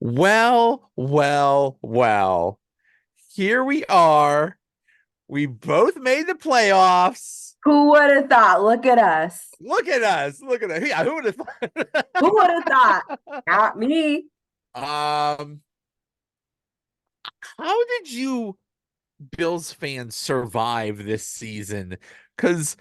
Well. Here we are. We both made the playoffs. Who would have thought? Look at us. Look at us. Look at us. Yeah, who would have Who would have thought? Not me. thought? How did you Bills fans survive this season? Because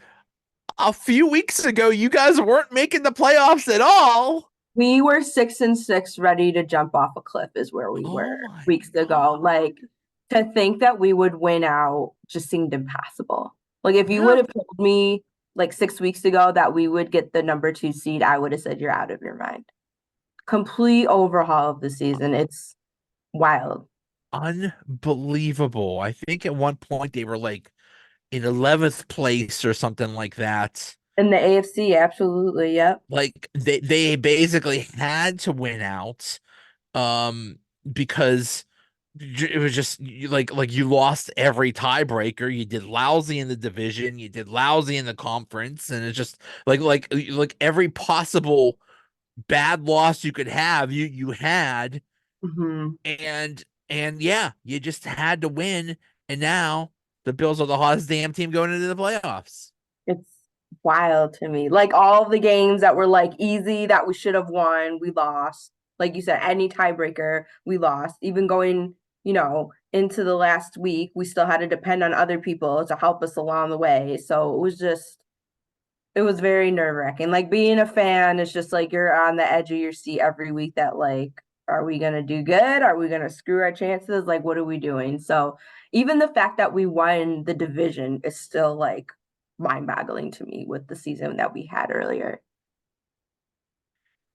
a few weeks ago, you guys weren't making the playoffs at all. We were 6-6, ready to jump off a cliff, is where we were Oh my weeks ago. Like, to think that we would win out just seemed impossible. Like, if you would God. have told me like 6 weeks ago that we would get the number 2 seed, I would have said you're out of your mind. Complete overhaul of the season. It's wild. Unbelievable. I think at one point they were like in 11th place or something like that. In the AFC, absolutely. Yep. Like they basically had to win out um because it was just like you lost every tiebreaker. You did lousy in the division, you did lousy in the conference, and it's just like every possible bad loss you could have, you had, Hmm. and yeah, you just had to win. And now the Bills are the hottest damn team going into the playoffs. It's wild to me. Like all of the games that were like easy that we should have won, we lost. Like you said, any tiebreaker, we lost. Even going, into the last week, we still had to depend on other people to help us along the way. So it was very nerve-wracking. Like being a fan is just like you're on the edge of your seat every week that like, are we gonna do good? Are we gonna screw our chances? Like, what are we doing? So even the fact that we won the division is still like mind-boggling to me with the season that we had earlier.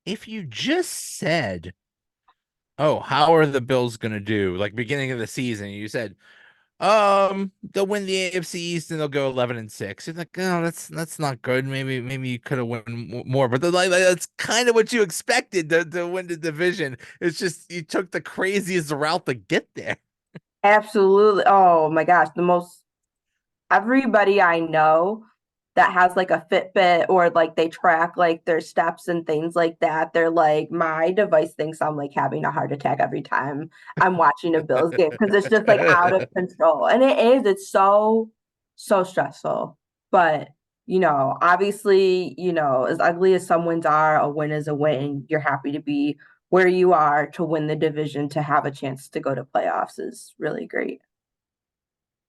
If you just said, "Oh, how are the Bills gonna do?" Like beginning of the season, you said, they'll win the AFC East and they'll go 11-6. It's like, oh, that's not good. Maybe you could have won more, but that's kind of what you expected to win the division. It's just you took the craziest route to get there. Absolutely. Oh my gosh, the most everybody I know that has like a Fitbit or like they track like their steps and things like that, they're like, my device thinks I'm like having a heart attack every time I'm watching a Bills game because it's just like out of control. And it's so stressful. But, obviously, as ugly as some wins are, a win is a win. You're happy to be where you are to win the division, to have a chance to go to playoffs is really great.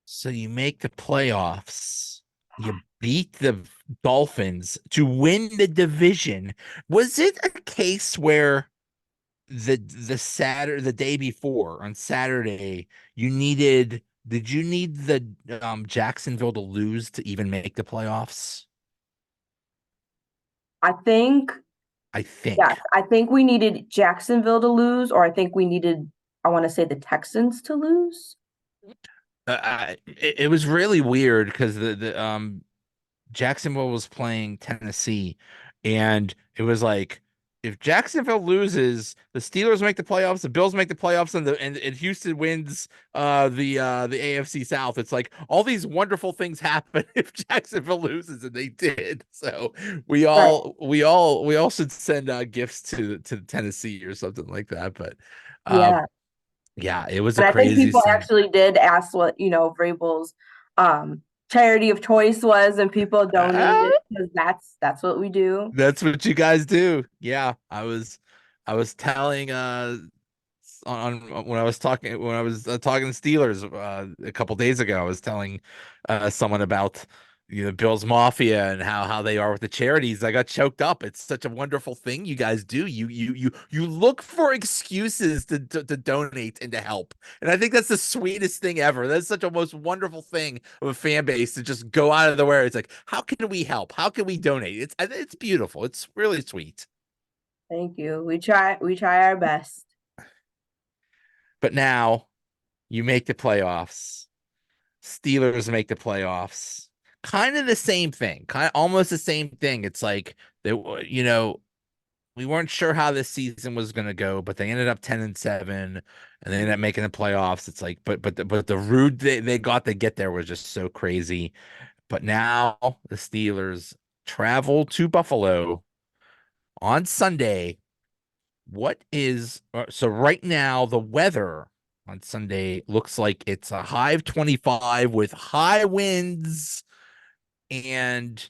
So you make the playoffs. You beat the Dolphins to win the division. Was it a case where the day before on Saturday, did you need the Jacksonville to lose to even make the playoffs? I think I Yes, think. I think we needed Jacksonville to lose, or I think we needed, I want to say the Texans to lose. It was really weird because the Jacksonville was playing Tennessee, and it was like if Jacksonville loses, the Steelers make the playoffs, the Bills make the playoffs, and Houston wins the AFC South. It's like all these wonderful things happen if Jacksonville loses, and they did. So Right. we all should send gifts to Tennessee or something like that. But um, Yeah. yeah, it was a And I think crazy people scene. actually did ask what, Vrabel's um charity of choice was, and people donated because that's what we do. That's what you guys do. Yeah, I was telling when I was talking to Steelers a couple days ago, I was telling someone about Bill's Mafia and how they are with the charities. I got choked up. It's such a wonderful thing you guys do. You look for excuses to donate and to help. And I think that's the sweetest thing ever. That's such a most wonderful thing of a fan base to just go out of the way. It's like, how can we help? How can we donate? It's beautiful. It's really sweet. Thank you. We try our best. But now you make the playoffs. Steelers make the playoffs. Kind of the same thing, kind of almost the same thing. It's like they, we weren't sure how this season was going to go, but they ended up 10-7, and they ended up making the playoffs. It's like, but the route they got to get there was just so crazy. But now the Steelers travel to Buffalo on Sunday what is so right now the weather on Sunday looks like it's a high of 25 with high winds and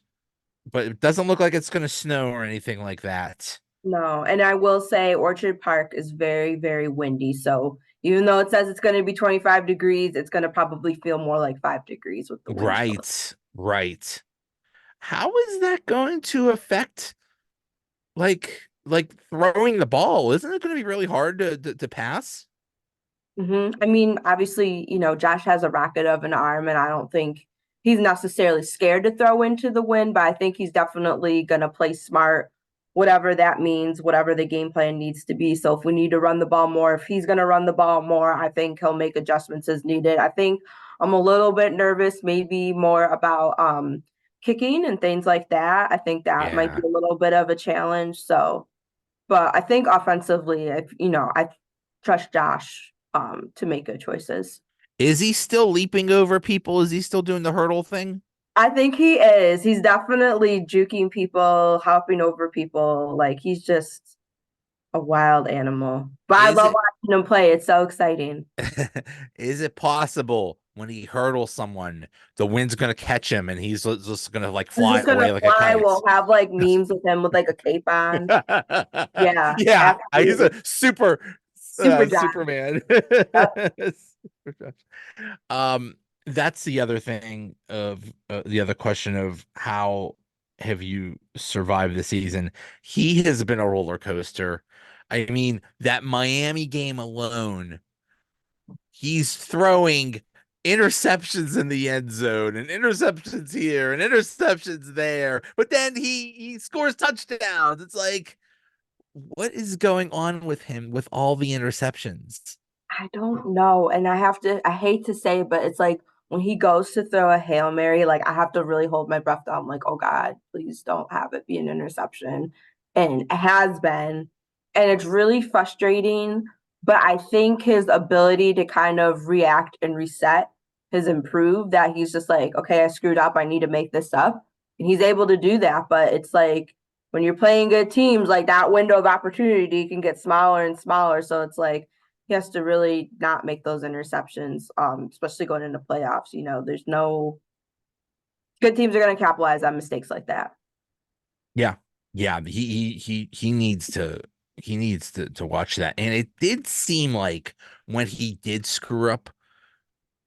but it doesn't look like it's going to snow or anything like that. No, and I will say Orchard Park is very, very windy. So even though it says it's going to be 25 degrees, it's going to probably feel more like 5 degrees with the wind chill. Right, right. How is that going to affect like throwing the ball? Isn't it going to be really hard to pass? I mean, obviously, Josh has a rocket of an arm, and I don't think he's necessarily scared to throw into the wind, but I think he's definitely going to play smart, whatever that means, whatever the game plan needs to be. So if we need to run the ball more, if he's going to run the ball more, I think he'll make adjustments as needed. I think I'm a little bit nervous, maybe more about kicking and things like that. I think that might be Yeah. a little bit of a challenge. So, but I think offensively, I trust Josh to make good choices. Is he still leaping over people? Is he still doing the hurdle thing? I think he is. He's definitely juking people, hopping over people. Like he's just a wild animal. But I Is love it watching him play. It's so exciting. is it possible when he hurdles someone, the wind's gonna catch him and he's just gonna like He's fly just gonna away like a fly. kite? We'll have like memes with him with like a cape on. Yeah, Yeah, he's absolutely. a super Super Josh. Superman. Yep. Super Um, that's the other thing of the other question of how have you survived the season? He has been a roller coaster. I mean, that Miami game alone, he's throwing interceptions in the end zone and interceptions here and interceptions there, but then he scores touchdowns. It's like, what is going on with him with all the interceptions? I don't know. And I hate to say it, but it's like when he goes to throw a Hail Mary, like I have to really hold my breath. I'm like, oh God, please don't have it be an interception. And it has been. And it's really frustrating. But I think his ability to kind of react and reset has improved that he's just like, okay, I screwed up. I need to make this up. And he's able to do that. But it's like when you're playing good teams, like that window of opportunity can get smaller and smaller. So it's like, he has to really not make those interceptions, especially going into playoffs. There's no good teams are going to capitalize on mistakes like that. Yeah. Yeah, he needs to watch that. And it did seem like when he did screw up,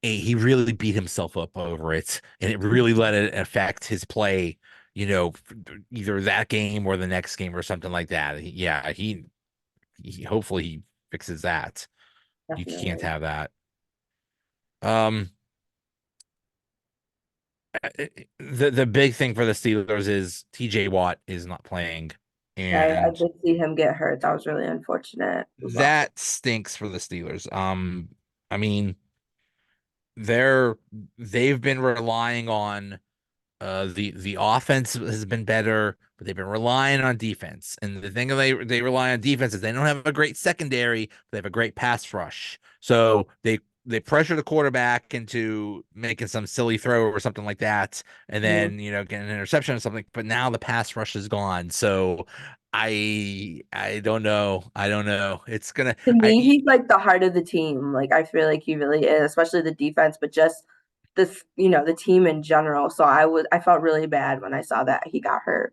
he really beat himself up over it, and it really let it affect his play, either that game or the next game or something like that. Yeah, he hopefully he fixes that. You can't Definitely. have that. Um, the big thing for the Steelers is TJ Watt is not playing, I and did see him get hurt. That was really unfortunate as well. that stinks for the Steelers. I mean, they're they've been relying on the offense has been better, but they've been relying on defense. And the thing they rely on defense is they don't have a great secondary, they have a great pass rush. So they pressure the quarterback into making some silly throw or something like that, and Mhm. then get an interception or something. But now the pass rush is gone. So I don't know. I don't know. It's gonna To me, I he's like the heart of the team. Like I feel like he really is, especially the defense, but just the team in general. So I felt really bad when I saw that he got hurt.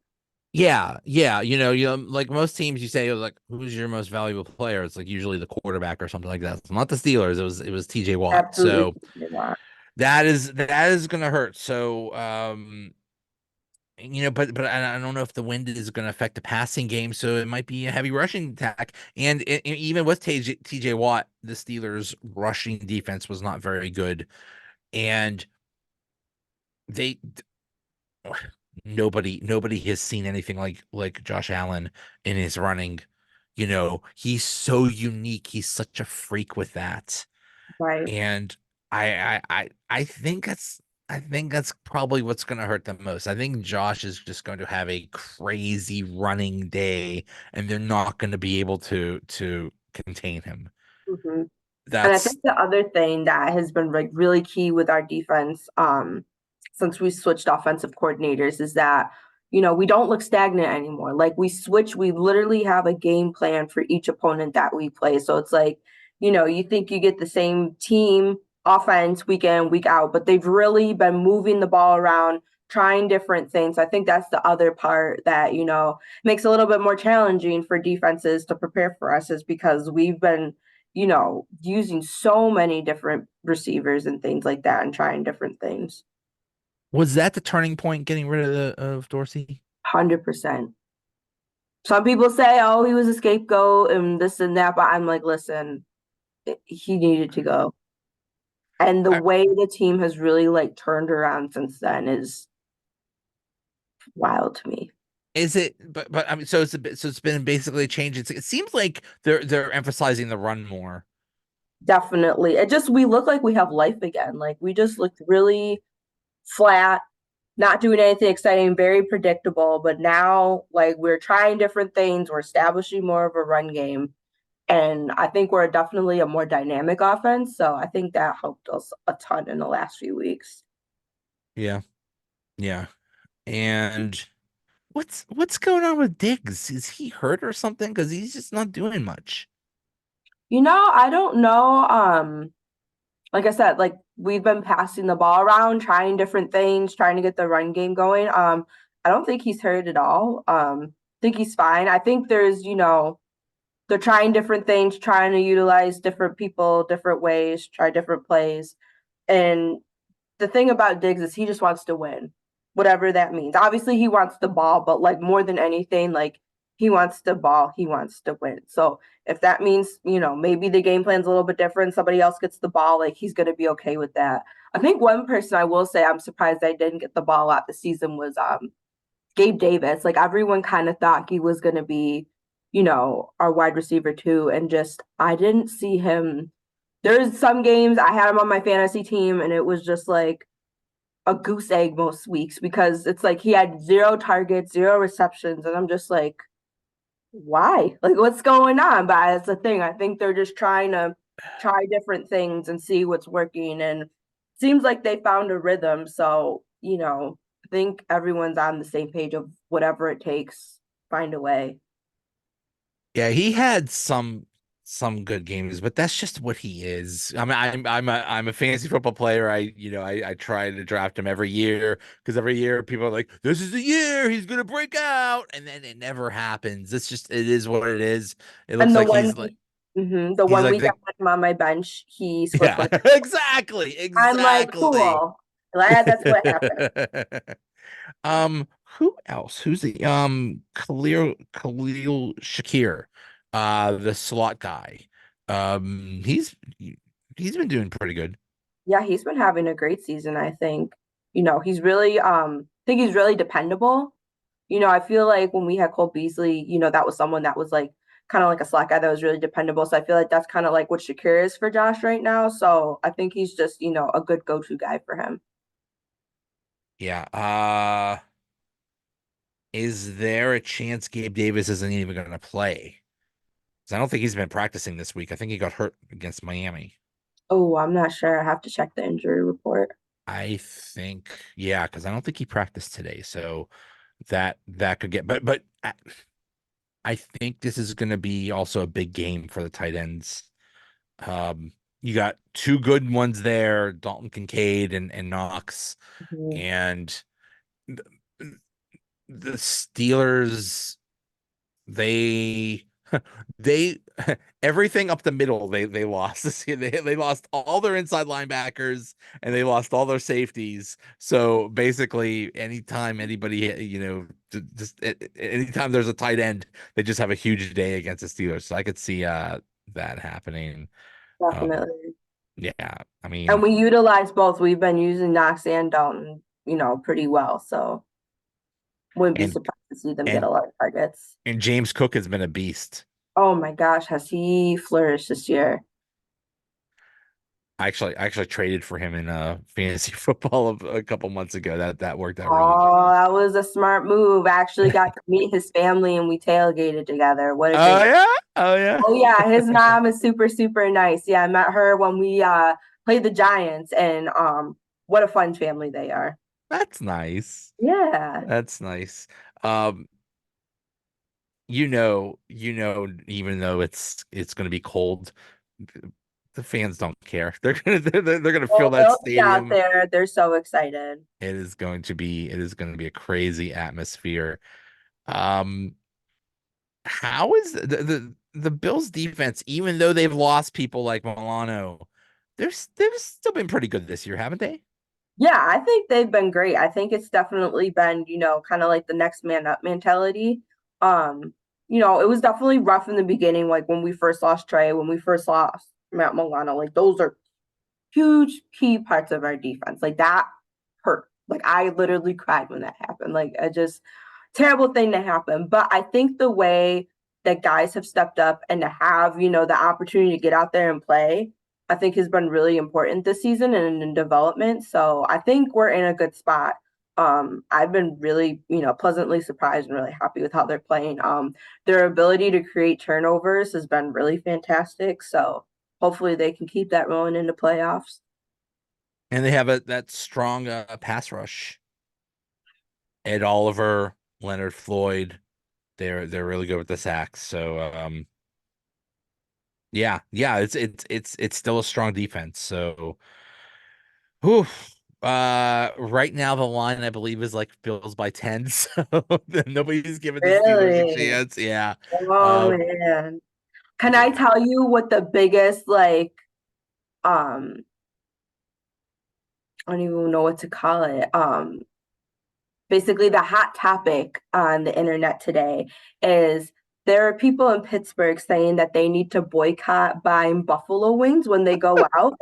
Yeah, yeah. Like most teams, you say like, "Who's your most valuable player?" It's like usually the quarterback or something like that. It's not the Steelers. It was T.J. Watt. Absolutely. So that is gonna hurt. So but I don't know if the wind is gonna affect the passing game. So it might be a heavy rushing attack. And even with T.J. Watt, the Steelers' rushing defense was not very good, and they nobody has seen anything like Josh Allen in his running. He's so unique. He's such a freak with that. Right. And I think that's probably what's going to hurt them most. I think Josh is just going to have a crazy running day, and they're not going to be able to contain him. hmm And I That's think the other thing that has been like really key with our defense, since we switched offensive coordinators, is that we don't look stagnant anymore. Like we switch, we literally have a game plan for each opponent that we play. So it's like, you think you get the same team offense week in, week out, but they've really been moving the ball around, trying different things. I think that's the other part that, makes it a little bit more challenging for defenses to prepare for us is because we've been, using so many different receivers and things like that and trying different things. Was that the turning point, getting rid of Dorsey? 100%. Some people say, oh, he was a scapegoat and this and that, but I'm like, listen, he needed to go. And the I- way the team has really like turned around since then is wild to me. Is it? But I mean, so it's been basically a change. It seems like they're emphasizing the run more. Definitely. We look like we have life again. Like we just looked really flat, not doing anything exciting, very predictable. But now, like, we're trying different things. We're establishing more of a run game. And I think we're definitely a more dynamic offense. So I think that helped us a ton in the last few weeks. Yeah, yeah. And what's going on with Diggs? Is he hurt or something? Because he's just not doing much. I don't know. Like I said, like we've been passing the ball around, trying different things, trying to get the run game going. I don't think he's hurt at all. I think he's fine. I think they're trying different things, trying to utilize different people, different ways, try different plays. And the thing about Diggs is he just wants to win, whatever that means. Obviously, he wants the ball, but like more than anything, like he wants the ball, he wants to win. So if that means, maybe the game plan's a little bit different, somebody else gets the ball, like he's going to be okay with that. I think one person I will say I'm surprised I didn't get the ball out the season was Gabe Davis. Like everyone kind of thought he was going to be, our wide receiver too. And just, I didn't see him. There's some games I had him on my fantasy team and it was just like a goose egg most weeks because it's like he had 0 targets, 0 receptions. And I'm just like, why? Like, what's going on? But that's the thing. I think they're just trying to try different things and see what's working. And it seems like they found a rhythm. So, I think everyone's on the same page of whatever it takes, find a way. Yeah, he had some good games, but that's just what he is. I mean, I'm a fantasy football player. I try to draft him every year because every year people are like, "This is the year he's gonna break out," and then it never happens. It is what it is. It looks And the like one, the he's one like week I the had him on my bench, he scored yeah, 20. exactly, I'm like, exactly. cool. Glad that's what happened. Who else? Who's the Khalil Shakir, the slot guy. He's been doing pretty good. Yeah, he's been having a great season, I think. He's really I think he's really dependable. I feel like when we had Cole Beasley, that was someone that was like kind of like a slot guy that was really dependable. So I feel like that's kind of like what Shakir is for Josh right now. So I think he's just, a good go-to guy for him. Yeah. Is there a chance Gabe Davis isn't even going to play? 'Cause I don't think he's been practicing this week. I think he got hurt against Miami. Oh, I'm not sure. I have to check the injury report. I think, yeah, because I don't think he practiced today. So that could get, but I think this is going to be also a big game for the tight ends. You got two good ones there, Dalton Kincaid and Knox, Mhm. and th- the Steelers, they they everything up the middle they lost this year. They lost all their inside linebackers and they lost all their safeties. So basically, anytime anybody just anytime there's a tight end, they just have a huge day against the Steelers. So I could see that happening. Um, Definitely. yeah, I And mean, we utilize both. We've been using Knox and Dalton, pretty well. So wouldn't be and surprised to see them get and a lot of targets. and James Cook has been a beast. Oh my gosh, has he flourished this year? I actually traded for him in fantasy football a couple months ago. That worked out really good. Oh, that was a smart move. I actually got to meet his family and we tailgated together. What a Oh great. yeah, oh yeah. Oh yeah, his mom is super, super nice. Yeah, I met her when we played the Giants and what a fun family they are. That's nice. Yeah. That's nice. Um, even though it's going to be cold, the fans don't care. They're gonna fill Well, that they'll be out stadium. there. They're so excited. It is going to be a crazy atmosphere. Um, how is the Bills defense, even though they've lost people like Milano, they've still been pretty good this year, haven't they? Yeah, I think they've been great. I think it's definitely been, kind of like the next man up mentality. Um, it was definitely rough in the beginning, like when we first lost Trey, when we first lost Matt Milano. Like those are huge key parts of our defense. Like that hurt. Like I literally cried when that happened. Like I just terrible thing to happen. But I think the way that guys have stepped up and to have, the opportunity to get out there and play, I think has been really important this season and in development. So I think we're in a good spot. I've been really, pleasantly surprised and really happy with how they're playing. Their ability to create turnovers has been really fantastic. So hopefully they can keep that rolling into playoffs. And they have that strong pass rush. Ed Oliver, Leonard Floyd, they're really good with the sacks. So yeah, it's still a strong defense. So whew, right now the line I believe is like Bills by 10, so nobody's giving the Steelers a Really? chance. Yeah. Oh Um man. Can I yeah. tell you what the biggest um I don't even know what to call it. Basically the hot topic on the internet today is there are people in Pittsburgh saying that they need to boycott buying buffalo wings when they go out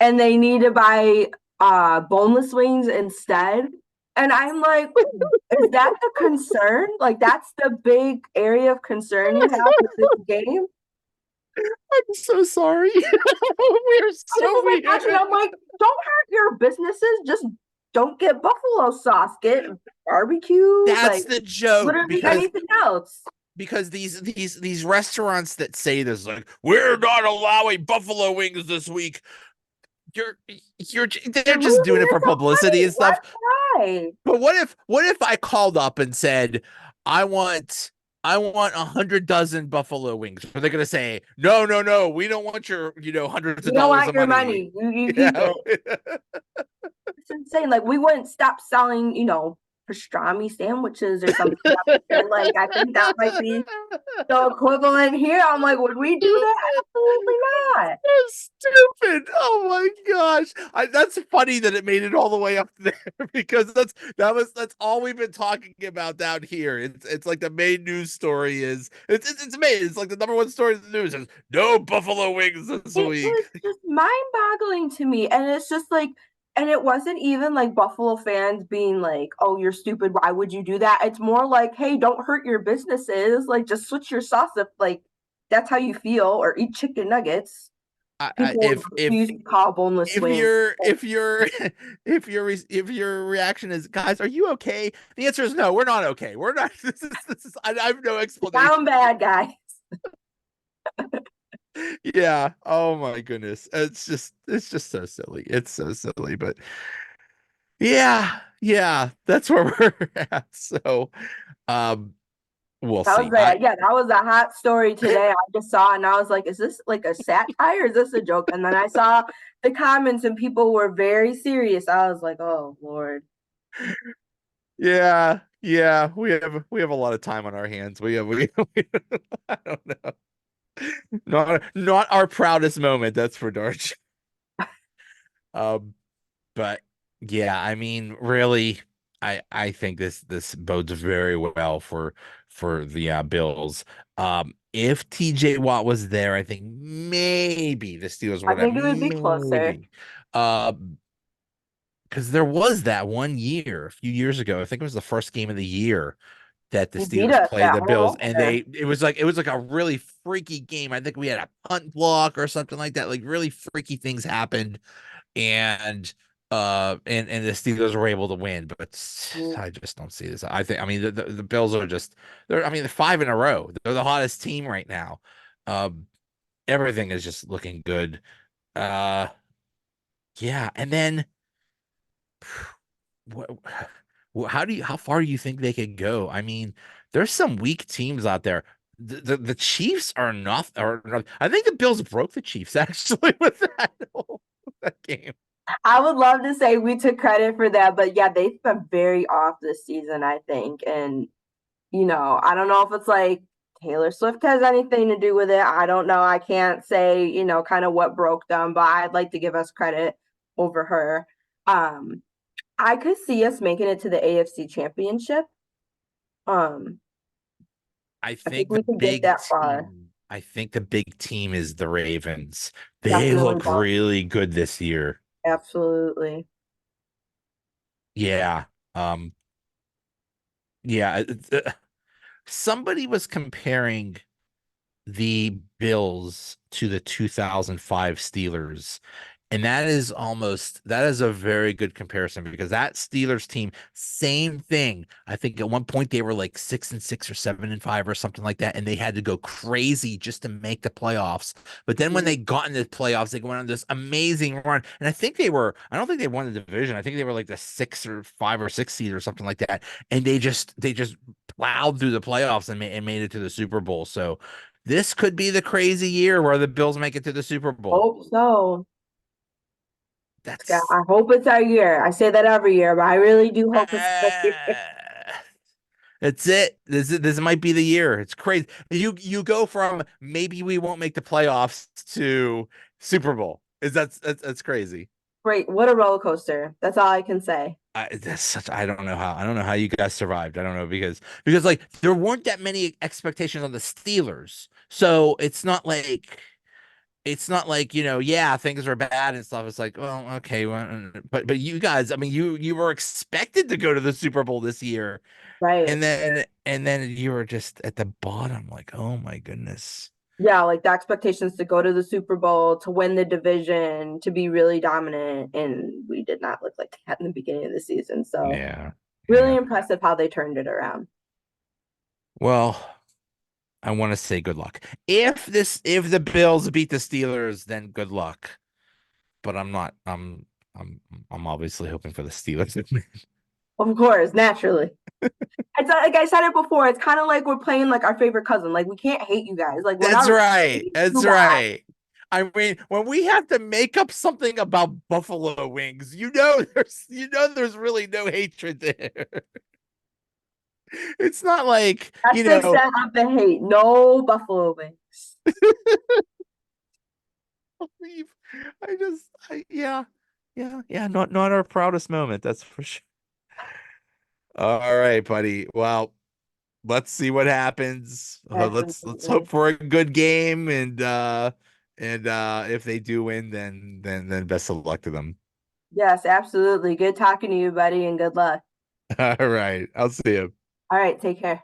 and they need to buy boneless wings instead. And I'm like, is that the concern? Like that's the big area of concern you have with this game? I'm so sorry. We're I so was like watching, weird. I'm like, don't hurt your businesses, just don't get buffalo sauce, get barbecue, That's like the joke literally anything else. because these restaurants that say this like we're not allowing buffalo wings this week. You're they're You're just doing losing it us for some publicity money. and Why stuff. try? But what if I called up and said I want I want 100 dozen buffalo wings? Are they gonna say no, no, no? We don't want your hundreds We of don't dollars want of your money. money. You keep Yeah. it. It's insane. Like we wouldn't stop selling, pastrami sandwiches or something out there. Like I think that might be the equivalent here. I'm like, would we do that? Absolutely not. Stupid. Oh my gosh. That's funny that it made it all the way up there because that's all we've been talking about down here. It's like the main news story is it's amazing. It's like the number one story in the news is no buffalo wings this It week. is just mind-boggling to me. And it's just like, and it wasn't even like Buffalo fans being like, oh, you're stupid. Why would you do that? It's more like, hey, don't hurt your businesses. Like, just switch your sauce if like that's how you feel, or eat chicken nuggets. I People refuse to call boneless if wings. you're if you're if your reaction is guys, are you okay? The answer is no, we're not okay. We're not this is I have no Down explanation. bad, guy. Yeah. Oh my goodness. It's just so silly. It's so silly, but yeah, that's where we're at. So, um, we'll That was see. I that was a hot story today. I just saw it and I was like, is this like a satire? Is this a joke? And then I saw the comments and people were very serious. I was like, oh Lord. yeah, we have a lot of time on our hands. We I don't know. Not our proudest moment, that's for darn sure. Um, but yeah, I mean, really, I think this bodes very well for the Bills. If TJ Watt was there, I think maybe the Steelers I would have think it would be closer. maybe. Uh, because there was that one year, a few years ago, I think it was the first game of the year that the He beat Steelers us played that the Bills, whole and opener. it was like a really freaky game. I think we had a punt block or something like that. Like really freaky things happened, and and the Steelers were able to win, but I just don't see this. I mean the Bills are just they're 5 in a row. They're the hottest team right now. Um, everything is just looking good. Uh, yeah, and then what, how far do you think they could go? I mean, there's some weak teams out there. The Chiefs are not, I think the Bills broke the Chiefs actually with that game. I would love to say we took credit for that, but yeah, they've been very off this season, I think. And, I don't know if it's like Taylor Swift has anything to do with it. I don't know. I can't say, kind of what broke them, but I'd like to give us credit over her. Um, I could see us making it to the AFC Championship. Um, I I think think we the could get big that far. team, I think the big team is the Ravens. They Definitely look don't. really good this year. Absolutely. Yeah. Um, yeah. Somebody was comparing the Bills to the 2005 Steelers. And that is a very good comparison because that Steelers team, same thing. I think at one point they were like 6-6 or 7-5 or something like that, and they had to go crazy just to make the playoffs. But then when Mhm. they got into the playoffs, they went on this amazing run. And I don't think they won the division. I think they were like the 6 or 5 or 6 seed or something like that. And they just plowed through the playoffs and made it to the Super Bowl. So this could be the crazy year where the Bills make it to the Super Bowl. Hope so. Yeah, That's I hope it's our year. I say that every year, but I really do hope it's our year. that's it. This might be the year. It's crazy. You go from maybe we won't make the playoffs to Super Bowl. That's crazy. Great. What a roller coaster. That's all I can say. I don't know how you guys survived. I don't know because like there weren't that many expectations on the Steelers. So it's not like, yeah, things are bad and stuff. It's like, well, okay, well, but you guys, I mean, you were expected to go to the Super Bowl this year, Right. and then you were just at the bottom, like, oh my goodness. Yeah, like the expectations to go to the Super Bowl, to win the division, to be really dominant. And we did not look like that in the beginning of the season. So Yeah, really yeah. impressive how they turned it around. Well, I want to say good luck. If the Bills beat the Steelers, then good luck. But I'm not. I'm obviously hoping for the Steelers. Of course, naturally. It's like I said it before, it's kind of like we're playing like our favorite cousin. Like we can't hate you guys. Like we're That's not right. hate That's you guys. right. I mean, when we have to make up something about buffalo wings, there's really no hatred there. It's not like, That's the extent of the hate. No Buffalo wings. leave. Yeah, yeah, not our proudest moment, that's for sure. All right, buddy. Well, let's see what happens. Let's hope Absolutely. for a good game and if they do win, then best of luck to them. Yes, absolutely. Good talking to you, buddy, and good luck. All right. I'll see you. All right, take care.